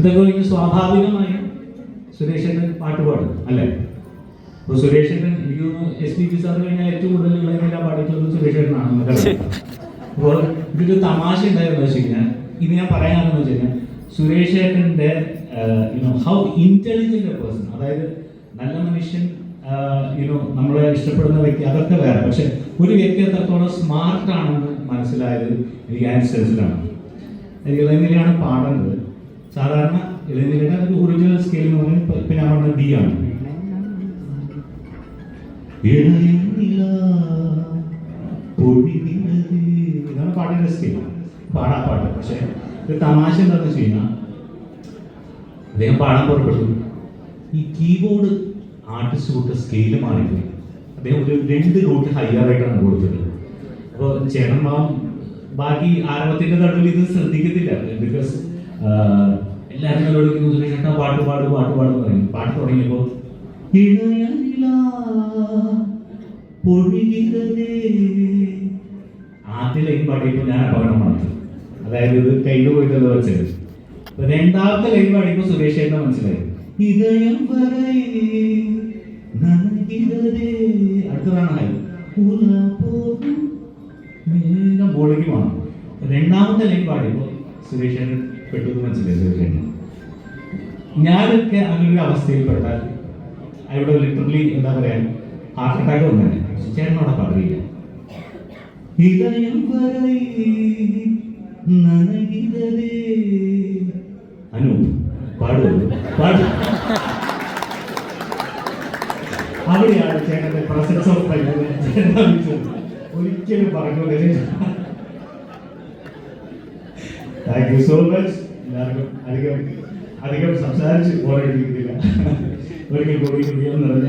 ഇതൊക്കെ കഴിഞ്ഞ് സ്വാഭാവികമായി സുരേഷേട്ടൻ പാട്ട് പാടും അല്ലേ? അപ്പോൾ സുരേഷേട്ടൻ എനിക്ക് തോന്നുന്നു SPB സാർ കഴിഞ്ഞാൽ ഏറ്റവും കൂടുതൽ ഇളയനില പാടിയിട്ടുള്ളത് സുരേഷേട്ടനാണ്. അപ്പോൾ ഇതൊരു തമാശ ഉണ്ടായെന്ന് വെച്ച് കഴിഞ്ഞാൽ ഇത് ഞാൻ പറയാനെന്ന് വെച്ച് കഴിഞ്ഞാൽ സുരേഷേട്ടൻ്റെ ഹൗ ഇൻ്റലിജൻ്റ് എ പേഴ്സൺ, അതായത് നല്ല മനുഷ്യൻ, നമ്മളെ ഇഷ്ടപ്പെടുന്ന വ്യക്തി, അതൊക്കെ വേറെ. പക്ഷെ ഒരു വ്യക്തി എത്രത്തോളം സ്മാർട്ടാണെന്ന് മനസ്സിലായത് എനിക്ക് ആൻസേഴ്സിലാണ്. ഇളയനിലയാണ് പാടേണ്ടത്. സാധാരണ ഇളയനിലയുടെ ഒരു ഒറിജിനൽ സ്കെയിൽ എന്ന് പറഞ്ഞാൽ ഇപ്പം ഞാൻ പറഞ്ഞ D ആണ്. ഇതാണ് പാട്ടിൻ്റെ സ്കെയിൽ, പാട്ട്. പക്ഷെ ഒരു തമാശ എന്താണെന്ന് വെച്ച് കഴിഞ്ഞാൽ അദ്ദേഹം പാടാൻ പുറപ്പെട്ടു. ഈ കീബോർഡ് ആർട്ടിസ്റ്റ് കൊടുത്ത സ്കെയിൽ മാറിപ്പോയി. അദ്ദേഹം ഒരു 2 നോട്ട് ഹയറായിട്ടാണ് കൊടുത്തത്. അപ്പോൾ ചേട്ടൻ ബാക്കി ആരവത്തിൻ്റെ നടുവിൽ ഇത് ശ്രദ്ധിക്കത്തില്ല. ബിക്കോസ് എല്ലാവരും നല്ലോടിക്കുന്നു, സുരേഷേട്ടാ പാട്ട് പാടുന്നു പറയും. പാട്ട് തുടങ്ങിയപ്പോൾ ആദ്യ ലൈൻ പാടിയപ്പോൾ ഞാൻ അപകടം വന്നു. അതായത് ഇത് കയ്യിൽ പോയിട്ടത് വെച്ചത്. രണ്ടാമത്തെ ലൈൻ പാടിയപ്പോൾ സുരേഷേട്ട മനസ്സിലായി. ഇതയം അടുത്തതാണ് ഹൈ ബോളിക്ക് പോകണം. രണ്ടാമത്തെ ലൈൻ പാടിയപ്പോൾ സുരേഷേട്ടൻ പെട്ടു മനസ്സിലായി. സുരേഷേട്ടൻ ഞാനൊക്കെ അങ്ങനെ ഒരു അവസ്ഥയിൽപ്പെട്ടാൽ അവിടെ ലിറ്ററലി എന്താ പറയാ ഹാർട്ട് അറ്റാക്ക് വന്നെ. ചേട്ടനോടെ പാടില്ല. അനു പാടും അവിടെയാണ് ചേട്ടന്റെ പ്രസൻസ് ഓഫ് ഒരിക്കലും പറഞ്ഞത്. Thank you so much. എല്ലാവർക്കും അധികം സംസാരിച്ച് പോരാടിയിരിക്കുന്നില്ല. ഒരിക്കൽ കൂടി നിറഞ്ഞ